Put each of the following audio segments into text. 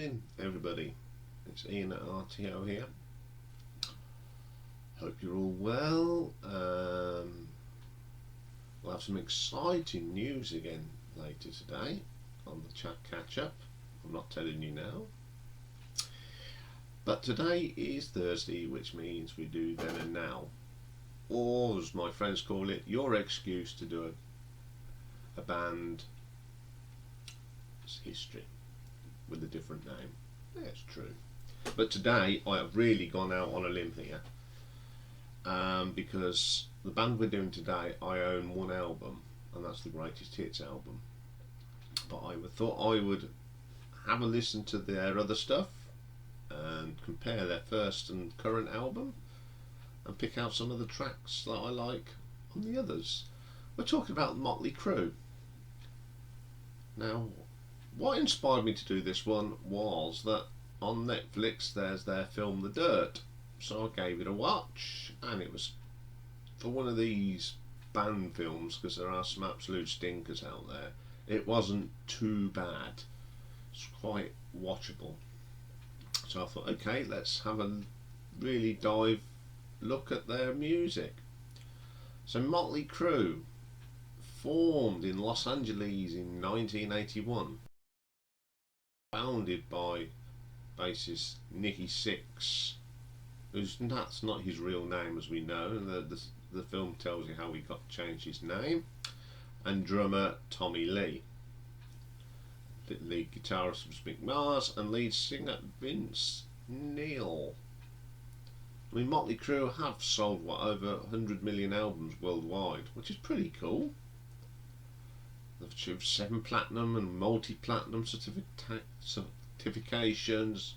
morning, everybody. It's Ian at RTO here. Hope you're all well. We'll have some exciting news again later today on the chat catch up. I'm not telling you now. But today is Thursday, which means we do then and now. Or, as my friends call it, your excuse to do a band's history with a different name. Yeah, it's true. But today I have really gone out on a limb here, because the band we're doing today, I own one album, and that's the Greatest Hits album. But I thought I would have a listen to their other stuff and compare their first and current album and pick out some of the tracks that I like on the others. We're talking about Mötley Crüe. Now, what inspired me to do this one was that on Netflix there's their film The Dirt, so I gave it a watch, and it was for one of these band films, because there are some absolute stinkers out there. It wasn't too bad. It's quite watchable. So I thought, okay, let's have a really dive look at their music. So Mötley Crüe formed in Los Angeles in 1981, founded by bassist Nikki Sixx, that's not his real name as we know, and the film tells you how he got to change his name, and drummer Tommy Lee. The lead guitarist was Mick Mars, and lead singer Vince Neil. I mean, Mötley Crüe have sold over 100 million albums worldwide, which is pretty cool. They've achieved 7 platinum and multi-platinum certifications,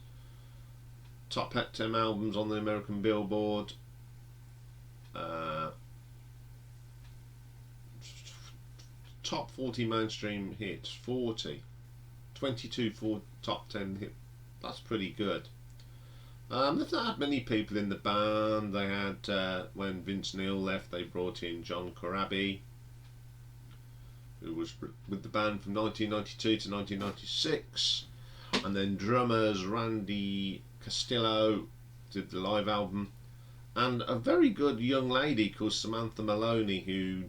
top 10 albums on the American Billboard, top 40 mainstream hits, 22 for top 10 hits. That's pretty good. They've not had many people in the band. They had, when Vince Neil left, they brought in John Corabi, who was with the band from 1992 to 1996, and then drummers Randy Castillo did the live album, and a very good young lady called Samantha Maloney, who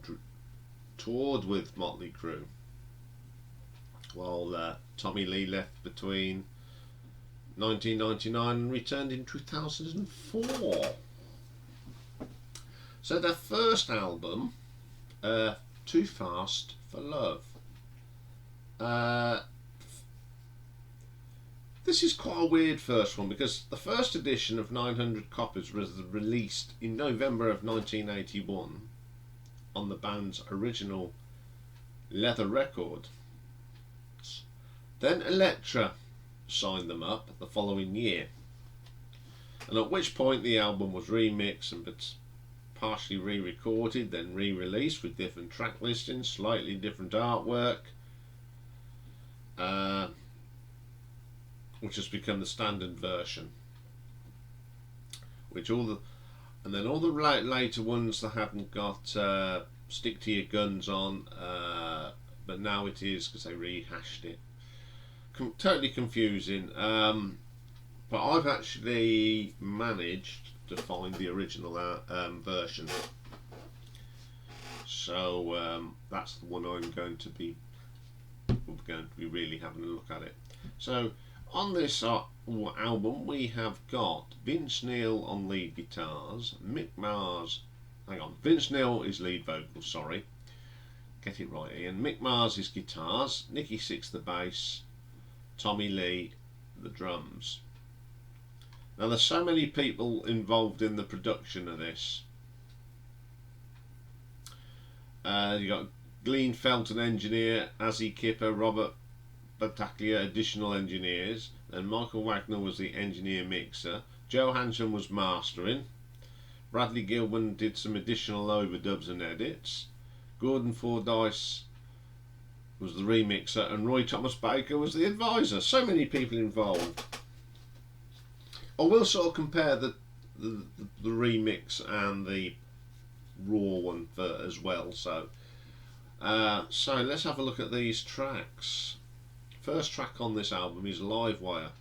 toured with Mötley Crüe, while Tommy Lee left between 1999 and returned in 2004. So their first album, Too Fast for Love. This is quite a weird first one, because the first edition of 900 copies was released in November of 1981 on the band's original Leathür Records. Then Elektra signed them up the following year, and at which point the album was remixed and partially re-recorded, then re-released with different track listings, slightly different artwork, which has become the standard version. And then all the later ones that haven't got Stick to Your Guns on, but now it is, because they rehashed it. Totally confusing, but I've actually managed to find the original version, so that's the one we're going to be really having a look at it. So on this album we have got Vince Neil on lead guitars, Vince Neil is lead vocals, sorry, get it right Ian. Mick Mars is guitars, Nikki Sixx the bass, Tommy Lee the drums. Now there's so many people involved in the production of this. You got Glenn Felton engineer, Azzy Kipper, Robert Battaglia additional engineers, and Michael Wagner was the engineer mixer. Joe Hansen was mastering. Bradley Gilman did some additional overdubs and edits. Gordon Fordyce was the remixer, and Roy Thomas Baker was the advisor. So many people involved. I will sort of compare the remix and the raw one as well. So let's have a look at these tracks. First track on this album is Live Wire.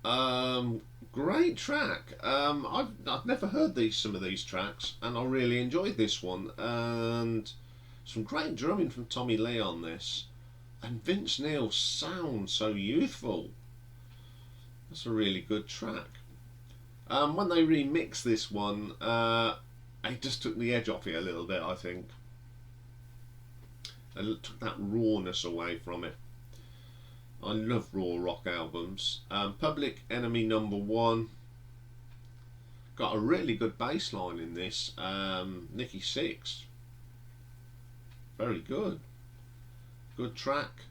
Great track. I've never heard some of these tracks, and I really enjoyed this one. And some great drumming from Tommy Lee on this, and Vince Neil sounds so youthful. That's a really good track. When they remixed this one, it just took the edge off it a little bit, I think. It took that rawness away from it. I love raw rock albums. Public Enemy #1 got a really good bass line in this. Nicky Sixx, very good track.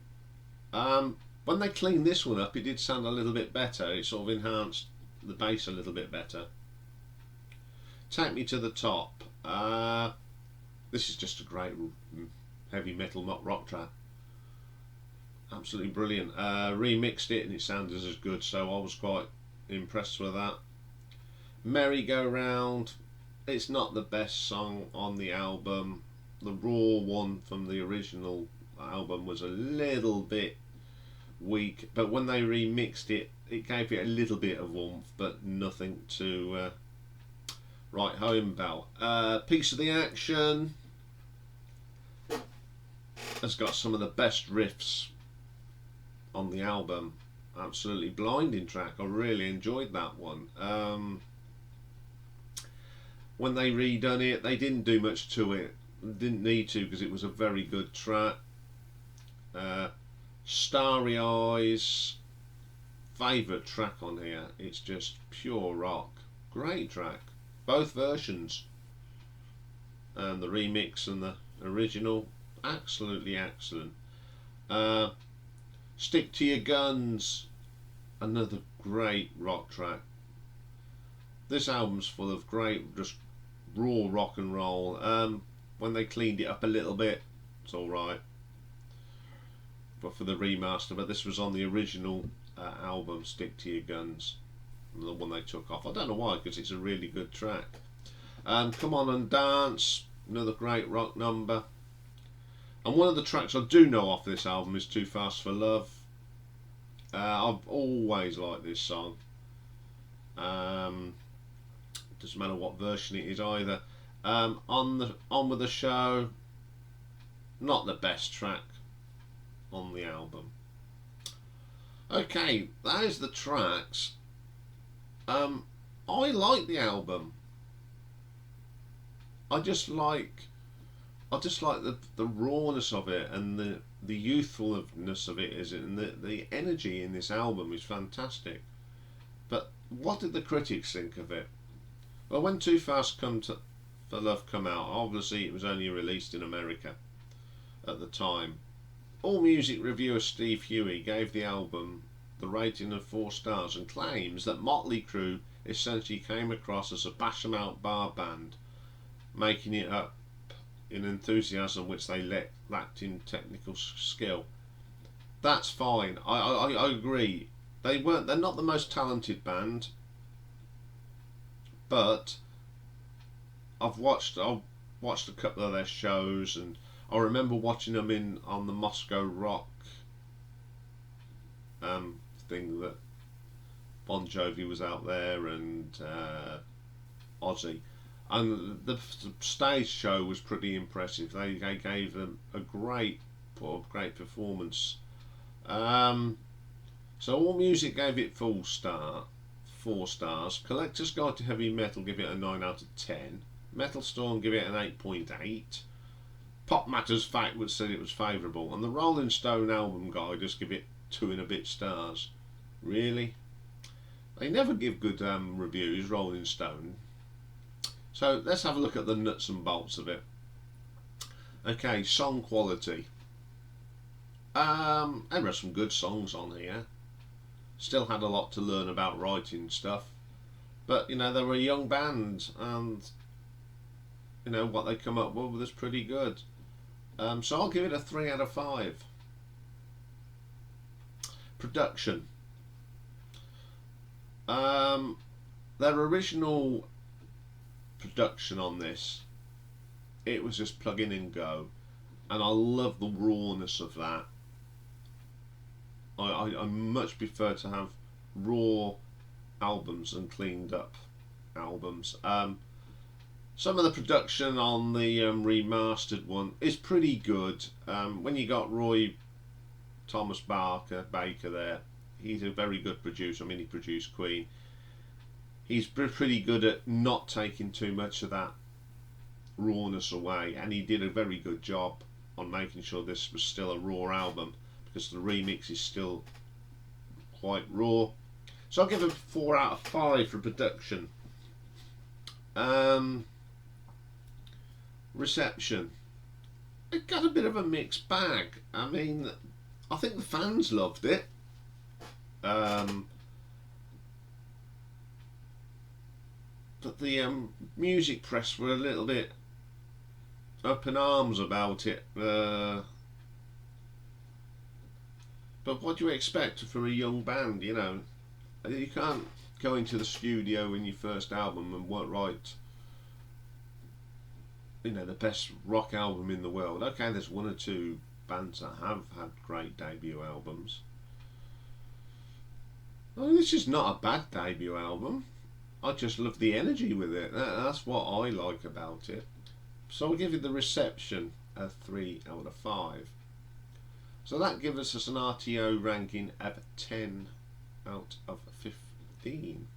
When they cleaned this one up, it did sound a little bit better. It sort of enhanced the bass a little bit better. Take Me to the Top. This is just a great heavy metal rock track. Absolutely brilliant. Remixed it and it sounded as good, so I was quite impressed with that. Merry Go Round. It's not the best song on the album. The raw one from the original album was a little bit weak, but when they remixed it, it gave it a little bit of warmth, but nothing to write home about. Piece of the Action has got some of the best riffs on the album. Absolutely blinding track. I really enjoyed that one. When they redone it, they didn't do much to it. Didn't need to, because it was a very good track. Starry Eyes, favourite track on here. It's just pure rock. Great track. Both versions. And the remix and the original. Absolutely excellent. Stick to Your Guns, another great rock track. This album's full of great, just raw rock and roll. When they cleaned it up a little bit, it's alright. But for the remaster, but this was on the original album, Stick to Your Guns, the one they took off. I don't know why, because it's a really good track. Come On and Dance, another great rock number. And one of the tracks I do know off this album is Too Fast for Love. I've always liked this song. Doesn't matter what version it is either. On With the Show, not the best track on the album. Okay, that is the tracks. I like the album. I just like the rawness of it, and the youthfulness of it, and the energy in this album is fantastic. But what did the critics think of it? Well, when Too Fast for Love come out, obviously it was only released in America at the time. AllMusic reviewer Steve Huey gave the album the rating of 4 stars and claims that Mötley Crüe essentially came across as a bash 'em out bar band, making it up in enthusiasm which they lacked in technical skill. That's fine. I agree. They're not the most talented band, but I've watched a couple of their shows, and I remember watching them on the Moscow Rock thing that Bon Jovi was out there, and Ozzy. And the stage show was pretty impressive. They gave them a great performance. So AllMusic gave it 4 stars. Collector's Guide to Heavy Metal give it a 9 out of 10. Metal Storm give it an 8.8. Pop Matters Fact would say it was favourable, and the Rolling Stone Album Guide just give it 2 and a bit stars. Really? They never give good reviews, Rolling Stone. So let's have a look at the nuts and bolts of it. Okay, song quality. There are some good songs on here. Still had a lot to learn about writing stuff, but they were a young band, and what they come up with was pretty good. So I'll give it a 3 out of 5. Production. Their original production on this, it was just plug in and go, and I love the rawness of that. I much prefer to have raw albums and cleaned up albums. Some of the production on the remastered one is pretty good. When you got Roy Thomas Baker there, he's a very good producer. I mean, he produced Queen. He's pretty good at not taking too much of that rawness away, and he did a very good job on making sure this was still a raw album, because the remix is still quite raw. So I'll give it 4 out of 5 for production. Reception, it got a bit of a mixed bag. I mean, I think the fans loved it. But the music press were a little bit up in arms about it. But what do you expect from a young band, you know? You can't go into the studio in your first album and write, you know, the best rock album in the world. Okay, there's 1 or 2 bands that have had great debut albums. Well, this is not a bad debut album. I just love the energy with it. That's what I like about it. So I'll give you the reception a 3 out of 5. So that gives us an RTO ranking of 10 out of 15.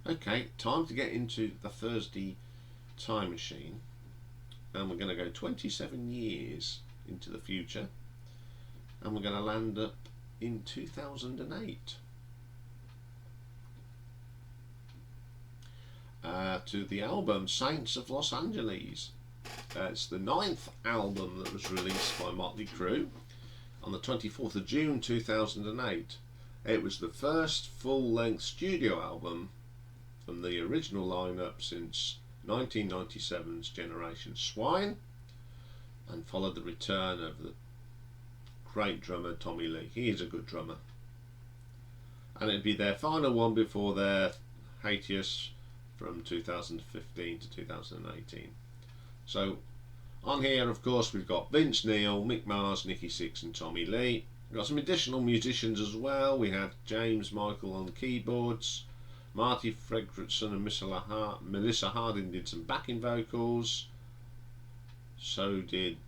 Okay, time to get into the Thursday time machine. And we're going to go 27 years into the future, and we're going to land up in 2008 to the album Saints of Los Angeles. It's the 9th album that was released by Mötley Crüe on the 24th of June 2008. It was the first full-length studio album from the original lineup since 1997's Generation Swine, and followed the return of the great drummer Tommy Lee. He is a good drummer, and it'd be their final one before their hiatus from 2015 to 2018. So on here, of course, we've got Vince Neil, Mick Mars, Nikki Sixx and Tommy Lee. We've got some additional musicians as well. We had James Michael on keyboards, Marty Fredrickson and Melissa Harding did some backing vocals. So did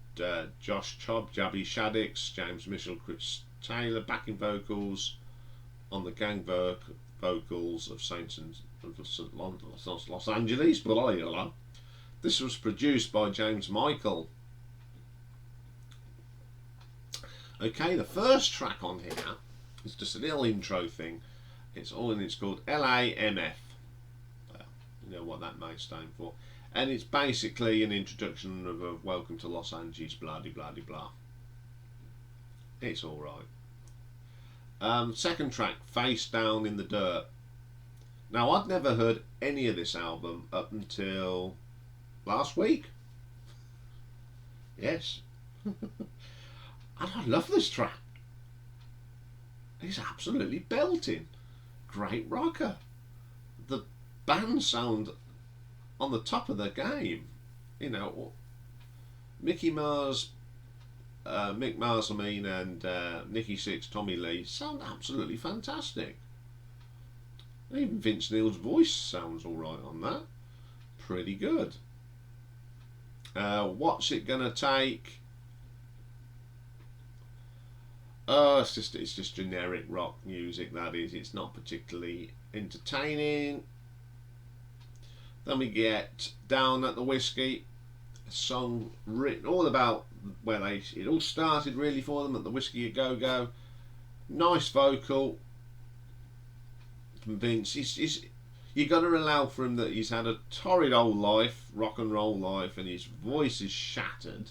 Josh Chobb, Jabby Shaddix, James Mitchell, Chris Taylor backing vocals on the gang vocals of Saints of Los Angeles. This was produced by James Michael. Okay, the first track on here is just a little intro thing. It's called L.A.M.F. You know what that may stand for. And it's basically an introduction of a welcome to Los Angeles, blah de blah de blah. It's alright. Second track, Face Down in the Dirt. Now, I'd never heard any of this album up until last week. Yes. And I love this track. It's absolutely belting. Great rocker. The band sound on the top of their game. You know, Mick Mars, and Nikki Sixx, Tommy Lee sound absolutely fantastic. Even Vince Neil's voice sounds alright on that. Pretty good. What's It Gonna Take? Oh, it's just generic rock music, that is. It's not particularly entertaining. Then we get Down at the Whisky, a song written all about where it all started really for them at the Whisky a Go Go. Nice vocal from Vince. You got to allow for him that he's had a torrid old life, rock and roll life, and his voice is shattered,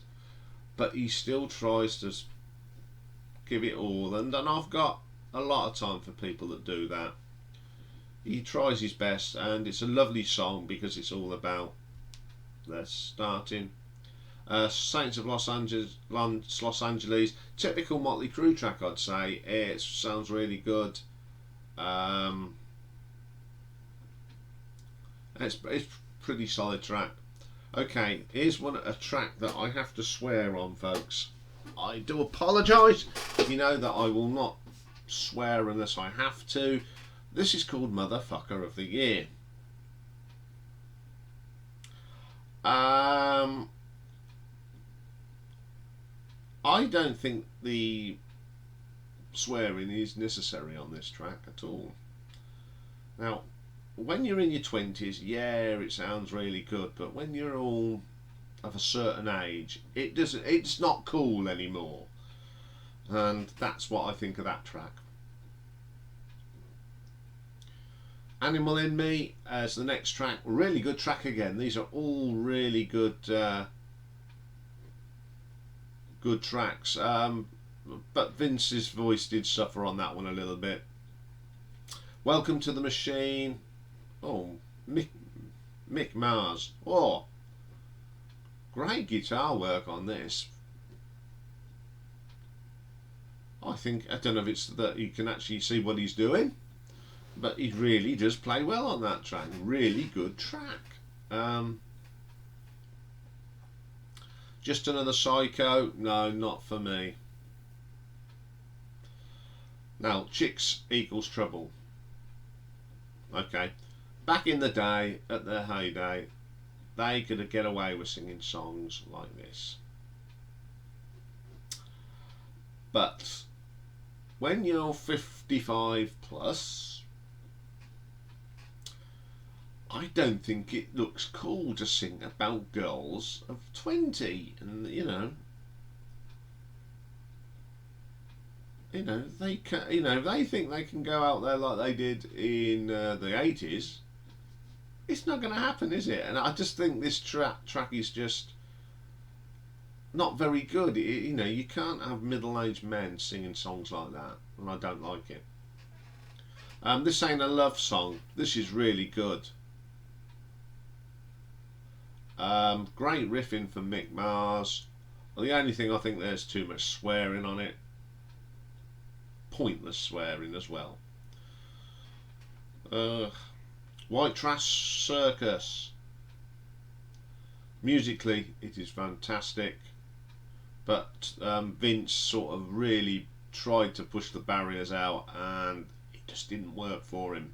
but he still tries to give it all, and I've got a lot of time for people that do that. He tries his best, and it's a lovely song because it's all about their starting. Saints of Los Angeles, typical Mötley Crüe track, I'd say. It sounds really good. It's pretty solid track. Okay, here's a track that I have to swear on, folks. I do apologise. You know that I will not swear unless I have to. This is called Motherfucker of the Year. I don't think the swearing is necessary on this track at all. Now, when you're in your 20s, yeah, it sounds really good, but when you're all of a certain age, it's not cool anymore. And that's what I think of that track. Animal in Me as the next track. Really good track again. These are all really good good tracks. But Vince's voice did suffer on that one a little bit. Welcome to the Machine. Oh, Mick Mars. Oh, great guitar work on this. I don't know if it's that you can actually see what he's doing, but he really does play well on that track. Really good track. Just Another Psycho. No, not for me. Now, Chicks Equals Trouble. Okay. Back in the day, at their heyday, they could get away with singing songs like this. But when you're 55 plus, I don't think it looks cool to sing about girls of 20, and they think they can go out there like they did in the 80s. It's not going to happen, is it? And I just think this track is just not very good. You can't have middle-aged men singing songs like that, and I don't like it. This ain't a love song. This is really good. Great riffing from Mick Mars. Well, the only thing I think there's too much swearing on it. Pointless swearing as well. White Trash Circus. Musically, it is fantastic, but Vince sort of really tried to push the barriers out, and it just didn't work for him.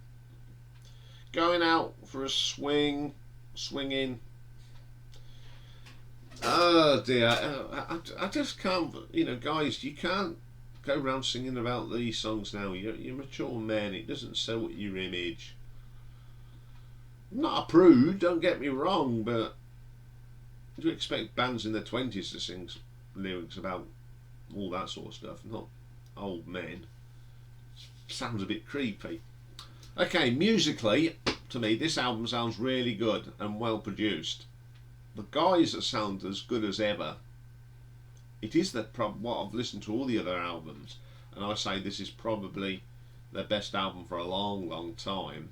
Going Out for a Swinging. Oh dear, I just can't. Guys, you can't go around singing about these songs now. You're mature men. It doesn't sell your image. I'm not a prude, don't get me wrong, but do you expect bands in their 20s to sing lyrics about all that sort of stuff? Not old men. Sounds a bit creepy. Okay, musically, to me, this album sounds really good and well produced. The guys that sound as good as ever. It is what I've listened to all the other albums, and I say this is probably their best album for a long, long time.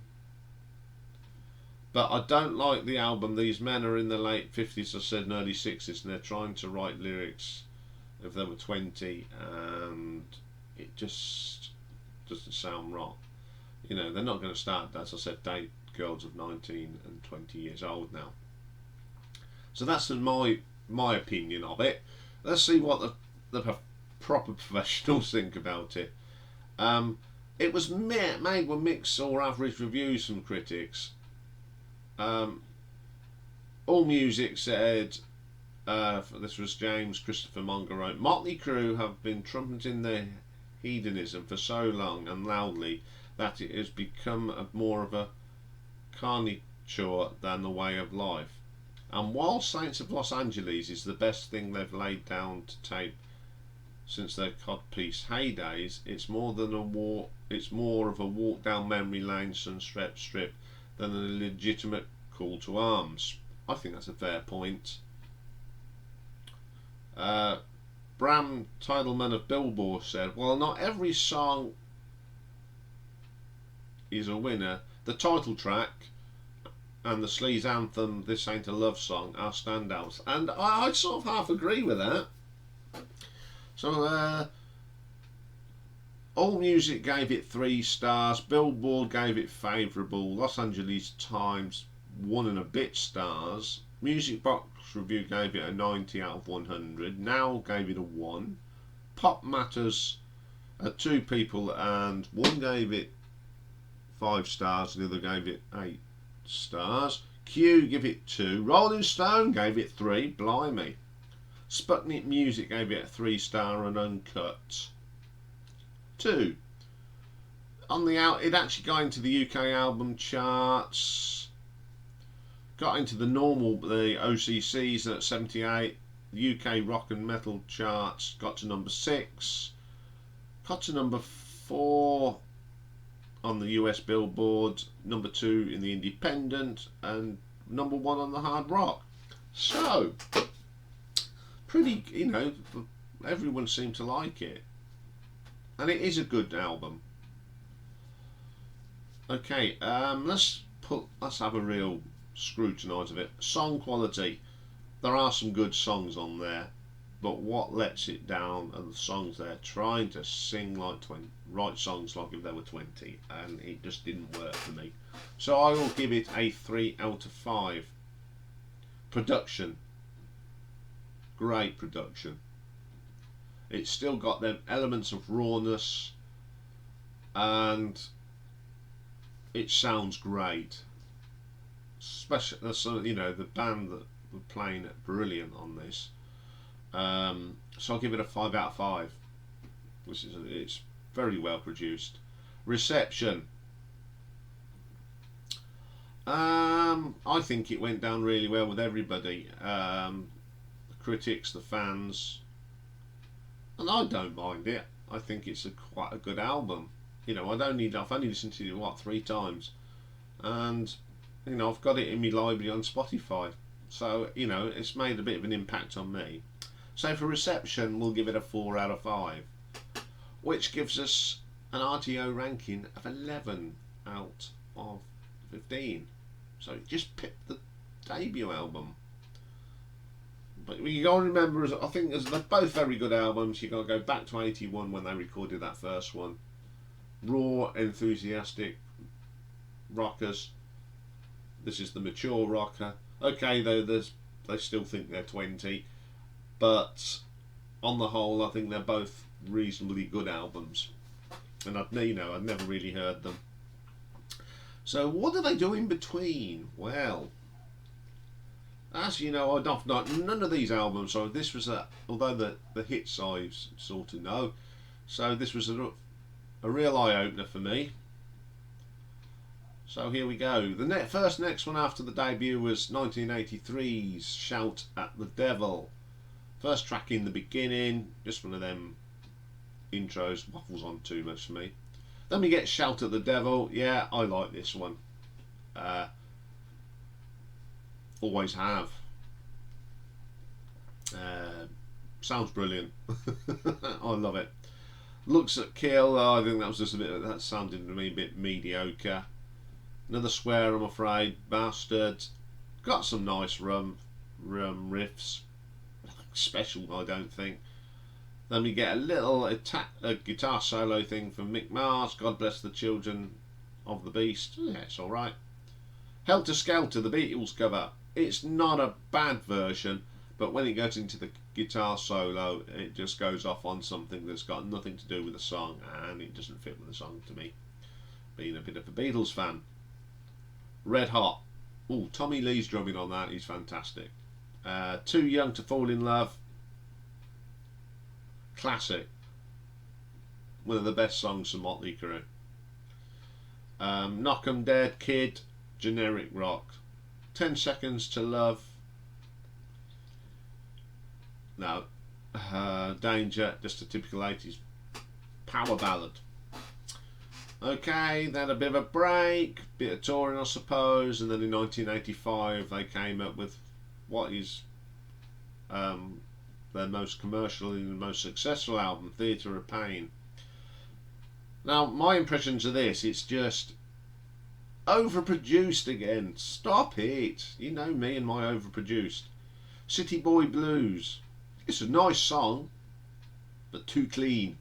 But I don't like the album. These men are in the late 50s, I said, and early 60s, and they're trying to write lyrics if they were 20, and it just doesn't sound right. They're not going to start, as I said, date girls of 19 and 20 years old now. So that's my opinion of it. Let's see what the proper professionals think about it. It was made with mixed or average reviews from critics. All Music said, this was James Christopher Monger wrote, Mötley Crüe have been trumpeting their hedonism for so long and loudly that it has become more of a caricature than the way of life. And while Saints of Los Angeles is the best thing they've laid down to tape since their codpiece heydays, it's more of a walk down memory lane Sunset Strip than a legitimate call to arms. I think that's a fair point. Bram Teidelman of Billboard said, well, not every song is a winner. The title track and the sleaze anthem, This Ain't a Love Song, are standouts. And I sort of half agree with that. So, All Music gave it 3 stars, Billboard gave it favourable, Los Angeles Times 1 and a bit stars, Music Box Review gave it a 90 out of 100, Now gave it a 1, Pop Matters 2 people and 1 gave it 5 stars, the other gave it 8 stars. Q gave it 2. Rolling Stone gave it 3. Blimey. Sputnik Music gave it a 3-star and uncut 2. On the it actually got into the UK album charts. Got into the OCCs at 78. The UK rock and metal charts got to number 6. Got to number 4 on the US Billboard, number 2 in the Independent, and number 1 on the hard rock. So, pretty, everyone seemed to like it. And it is a good album. Okay, let's have a real scrutinise of it. Song quality. There are some good songs on there, but what lets it down are the songs they're trying to sing like 20, write songs like if they were 20, and it just didn't work for me. So I will give it a 3 out of 5. Production. Great production. It's still got them elements of rawness, and it sounds great. Especially, the band that were playing it brilliant on this. So I'll give it a 5 out of 5. It's very well produced. Reception. I think it went down really well with everybody. The critics, the fans, and I don't mind it. I think it's quite a good album. I've only listened to it 3 times, and I've got it in my library on Spotify. So it's made a bit of an impact on me. So for reception, we'll give it a 4 out of 5, which gives us an RTO ranking of 11 out of 15. So it just pipped the debut album. But you got to remember, I think they're both very good albums. You got to go back to 81 when they recorded that first one. Raw, enthusiastic rockers. This is the mature rocker. Okay, they still think they're 20, but on the whole, I think they're both reasonably good albums. And I'd never really heard them. So what do they do in between? Well, as you know, none of these albums. So this was although the hits I sort of know. So this was a real eye opener for me. So here we go. The next one after the debut was 1983's Shout at the Devil. First track in the beginning, just one of them intros, waffles on too much for me. Then we get Shout at the Devil. Yeah, I like this one. Always have. Sounds brilliant. I love it. Looks at Kill. I think that was just that sounded to me a bit mediocre. Another swear, I'm afraid. Bastard. Got some nice rum riffs. Special, I don't think. Then we get a little guitar solo thing from Mick Mars. God Bless the Children of the Beast. Yeah, it's alright. Helter Skelter, the Beatles cover. It's not a bad version, but when it goes into the guitar solo, it just goes off on something that's got nothing to do with the song, and it doesn't fit with the song to me, being a bit of a Beatles fan. Red Hot. Ooh, Tommy Lee's drumming on that. He's fantastic. Too Young to Fall in Love. Classic. One of the best songs from Mötley Crüe. Knock 'em Dead, Kid. Generic rock. 10 Seconds to Love. No. Danger. Just a typical 80s power ballad. Okay, then a bit of a break, bit of touring I suppose, and then in 1985 they came up with what is their most commercial and most successful album, Theatre of Pain. Now my impressions of this, it's just overproduced again. Stop it. You know me and my overproduced. City Boy Blues. It's a nice song, but too clean.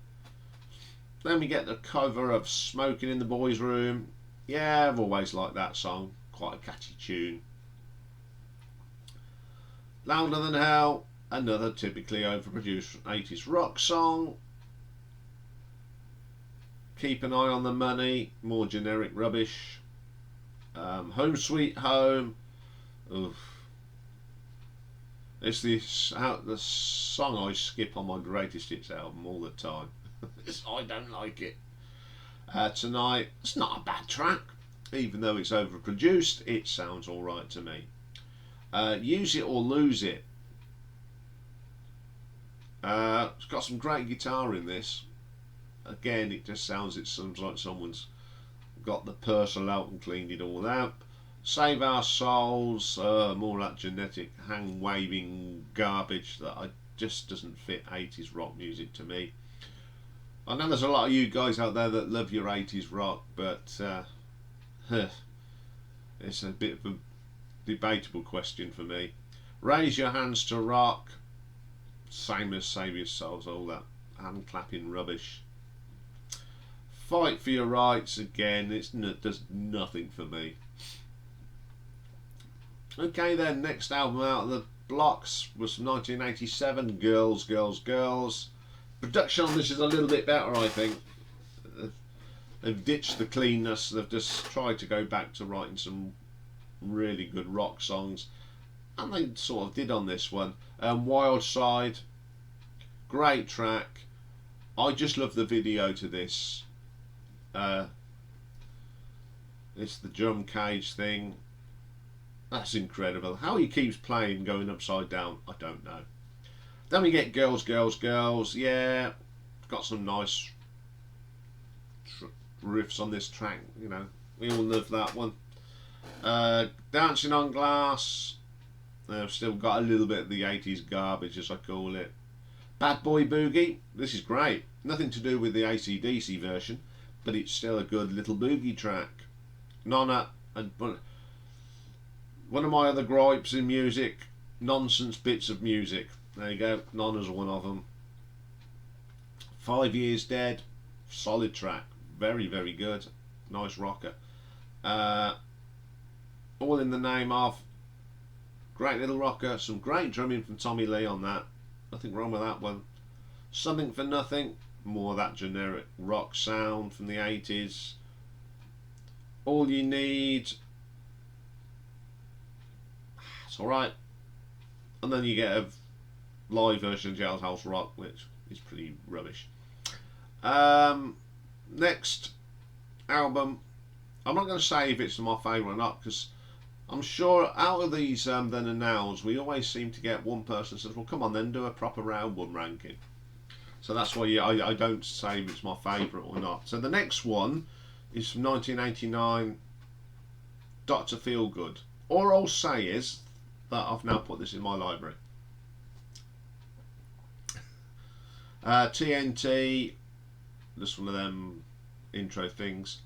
Then we get the cover of Smoking in the Boys' Room. Yeah, I've always liked that song. Quite a catchy tune. Louder Than Hell. Another typically overproduced 80s rock song. Keep an Eye on the Money, more generic rubbish. Home Sweet Home, oof. It's the song I skip on my Greatest Hits album all the time. I don't like it. Tonight, it's not a bad track, even though it's overproduced. It sounds alright to me. Use It or Lose It. It's got some great guitar in this. Again, it just sounds like someone's got the parcel out and cleaned it all out. Save Our Souls, more that genetic hand waving garbage that just doesn't fit 80s rock music to me. I know there's a lot of you guys out there that love your 80s rock, but it's a bit of a debatable question for me. Raise Your Hands to Rock, same as Save Your Souls, all that hand clapping rubbish. Fight for Your Rights, again, it does nothing for me. Okay then, next album out of the blocks was from 1987, Girls, Girls, Girls. Production on this is a little bit better, I think. They've ditched the cleanness, they've just tried to go back to writing some really good rock songs, and they sort of did on this one. Wild Side, great track. I just love the video to this. It's the drum cage thing. That's incredible. How he keeps playing going upside down, I don't know. Then we get Girls, Girls, Girls. Yeah, got some nice riffs on this track, you know. We all love that one. Dancing on Glass. I've still got a little bit of the 80s garbage, as I call it. Bad Boy Boogie. This is great. Nothing to do with the AC/DC version, but it's still a good little boogie track. Nonna, and one of my other gripes in music, nonsense bits of music. There you go, Nonna's one of them. 5 Years Dead, solid track, very, very good, nice rocker. All in the Name Of, great little rocker, some great drumming from Tommy Lee on that, nothing wrong with that one. Something for Nothing, more of that generic rock sound from the 80s. All You Need, it's alright. And then you get a live version of Jailhouse Rock, which is pretty rubbish. Next album, I'm not going to say if it's my favourite or not, because I'm sure out of these then and nows, we always seem to get one person who says, well, come on then, do a proper album ranking. So that's why I don't say if it's my favourite or not. So the next one is from 1989, Dr. Feelgood. All I'll say is that I've now put this in my library. TNT, just one of them intro things,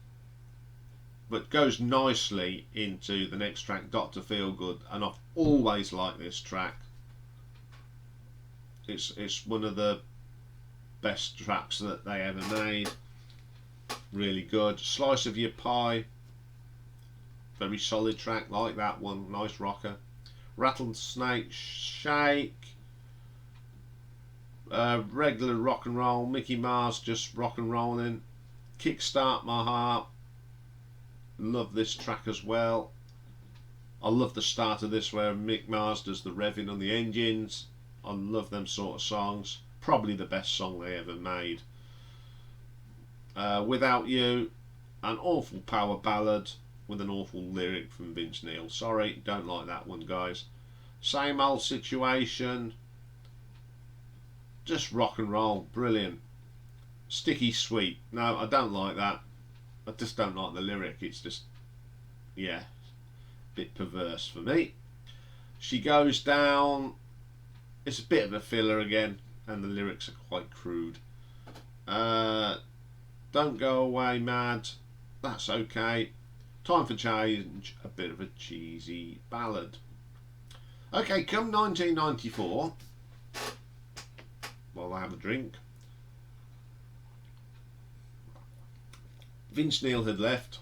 but goes nicely into the next track, Dr. Feelgood, and I've always liked this track. It's one of the best tracks that they ever made. Really good. Slice of Your Pie, very solid track, like that one, nice rocker. Rattlesnake Shake, regular rock and roll. Mickey Mars just rock and rolling. Kickstart My Heart, love this track as well. I love the start of this where Mick Mars does the revving on the engines. I love them sort of songs. Probably the best song they ever made. Without You, an awful power ballad with an awful lyric from Vince Neil. Sorry, don't like that one, guys. Same Old Situation, just rock and roll, brilliant. Sticky Sweet, no, I don't like that. I just don't like the lyric. It's just, yeah, a bit perverse for me. She Goes Down, it's a bit of a filler again, and the lyrics are quite crude. Don't Go Away Mad, that's okay. Time for Change, a bit of a cheesy ballad. Okay, come 1994, while I have a drink, Vince Neil had left,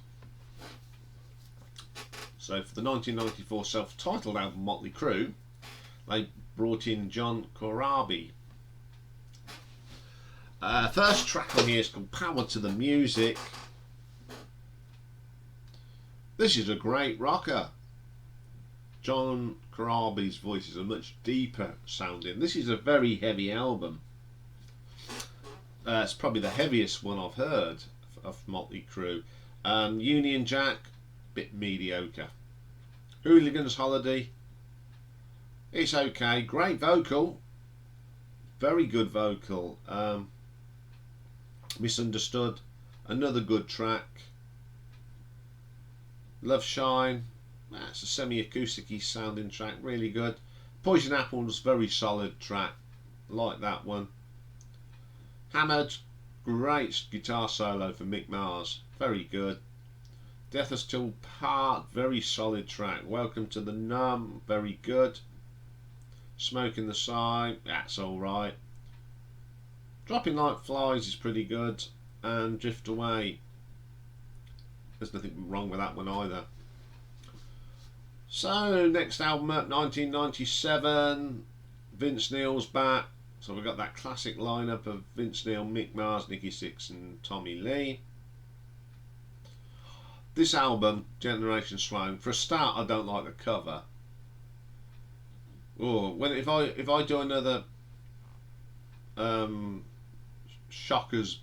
so for the 1994 self-titled album Mötley Crüe, they brought in John Corabi. First track on here is called Power to the Music. This is a great rocker. John Corabi's voices are much deeper sounding. This is a very heavy album. It's probably the heaviest one I've heard of Mötley Crüe. Union Jack, bit mediocre. Hooligan's Holiday, it's okay. Great vocal, very good vocal. Misunderstood, another good track. Love Shine, that's a semi-acoustic-y sounding track, really good. Poison Apple's very solid track, like that one. Hammered, great guitar solo for Mick Mars, very good. Death is Still Part, very solid track. Welcome to the Numb, very good. Smoke in the Side, that's alright. Dropping Like Flies is pretty good. And Drift Away, there's nothing wrong with that one either. So, next album up, 1997. Vince Neil's back. So we've got that classic lineup of Vince Neil, Mick Mars, Nikki Sixx and Tommy Lee. This album, Generation Swine, for a start I don't like the cover. Oh, if I do another Shockers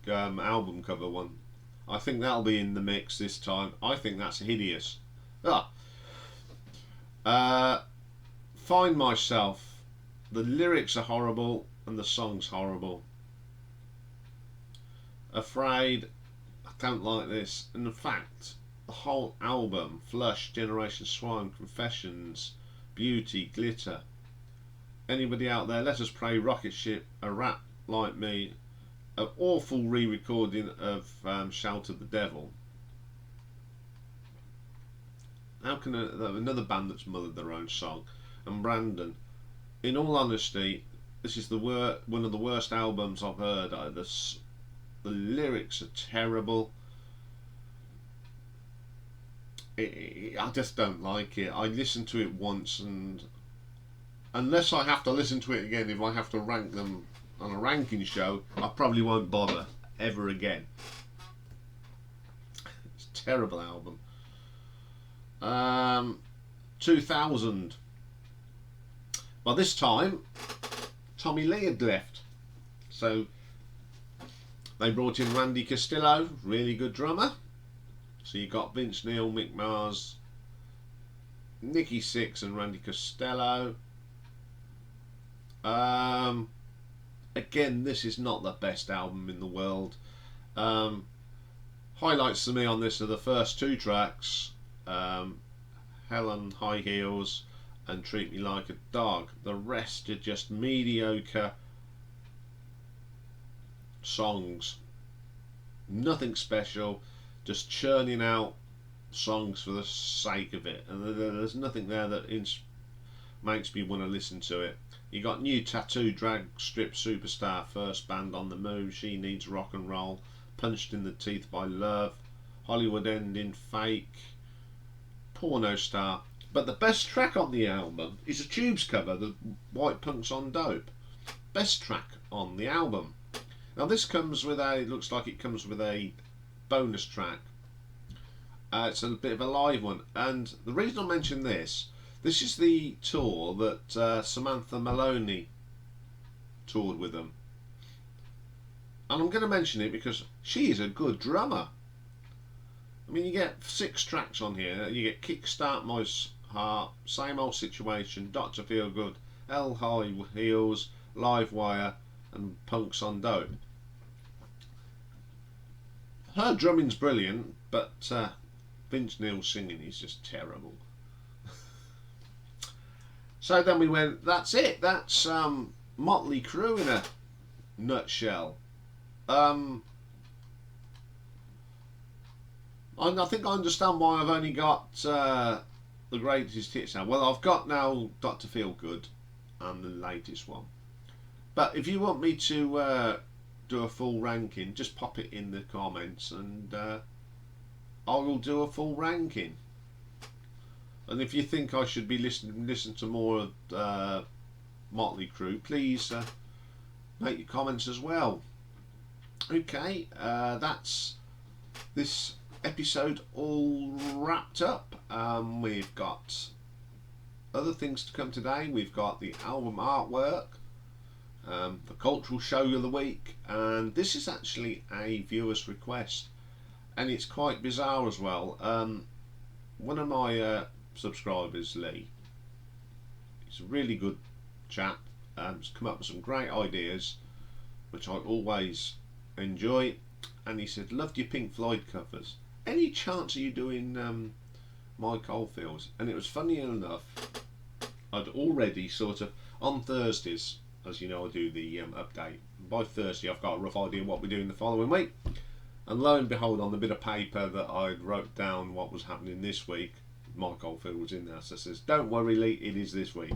album cover one, I think that'll be in the mix this time. I think that's hideous. Find Myself, the lyrics are horrible and the song's horrible. Afraid, I don't like this. And in fact, the whole album, Flush, Generation Swine, Confessions, Beauty, Glitter, Anybody Out There, Let Us Pray, Rocket Ship, A Rat Like Me, an awful re-recording of Shout at the Devil. How can another band that's mothered their own song? And Brandon, in all honesty, this is one of the worst albums I've heard. The lyrics are terrible. I just don't like it. I listened to it once, and unless I have to listen to it again, if I have to rank them on a ranking show, I probably won't bother ever again. It's a terrible album. 2000. By this time, Tommy Lee had left, so they brought in Randy Castillo, really good drummer. So you got Vince Neil, Mick Mars, Nikki Sixx and Randy Costello. Again, this is not the best album in the world. Highlights to me on this are the first two tracks, Helen High Heels and Treat Me Like a Dog. The rest are just mediocre songs. Nothing special, just churning out songs for the sake of it, and there's nothing there that makes me want to listen to it. You got New Tattoo, Drag Strip Superstar, First Band on the Move, She Needs Rock and Roll, Punched in the Teeth by Love, Hollywood Ending, Fake, Porno Star. But the best track on the album is a Tubes cover, the White Punks on Dope. Best track on the album. Now this comes with it looks like it comes with a bonus track. It's a bit of a live one, and the reason I mention this is the tour that Samantha Maloney toured with them, and I'm going to mention it because she is a good drummer. I mean, you get 6 tracks on here. You get Kickstart My Heart, Same Old Situation, Dr. Feelgood, L High Heels, Live Wire and Punks on Dope. Her drumming's brilliant, but Vince Neil's singing is just terrible. So then we went, that's it, that's Mötley Crüe in a nutshell. I think I understand why I've only got the greatest hits now. Well, I've got now Dr. Feelgood and the latest one. But if you want me to do a full ranking, just pop it in the comments and I will do a full ranking. And if you think I should be listen to more of Mötley Crüe, please make your comments as well. Okay, that's this episode all wrapped up. We've got other things to come today. We've got the album artwork, the cultural show of the week, and this is actually a viewer's request, and it's quite bizarre as well. One of my subscribers, Lee, he's a really good chap, he's come up with some great ideas which I always enjoy, and he said, loved your Pink Floyd covers, any chance of you doing My Coalfields? And it was funny enough, I'd already sort of, on Thursdays, as you know, I do the update. By Thursday I've got a rough idea what we're doing the following week, and lo and behold, on the bit of paper that I wrote down what was happening this week, My Coalfield was in there. So it says, don't worry Lee, it is this week.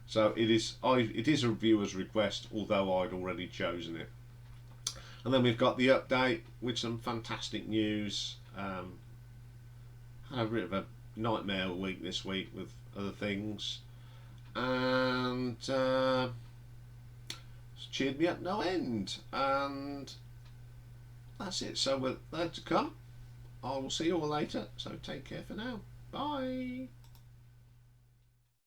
So it is a viewer's request, although I'd already chosen it. And then we've got the update with some fantastic news. Had a bit of a nightmare week this week with other things, and it's cheered me up no end. And that's it. So we're there to come. I will see you all later. So take care for now. Bye.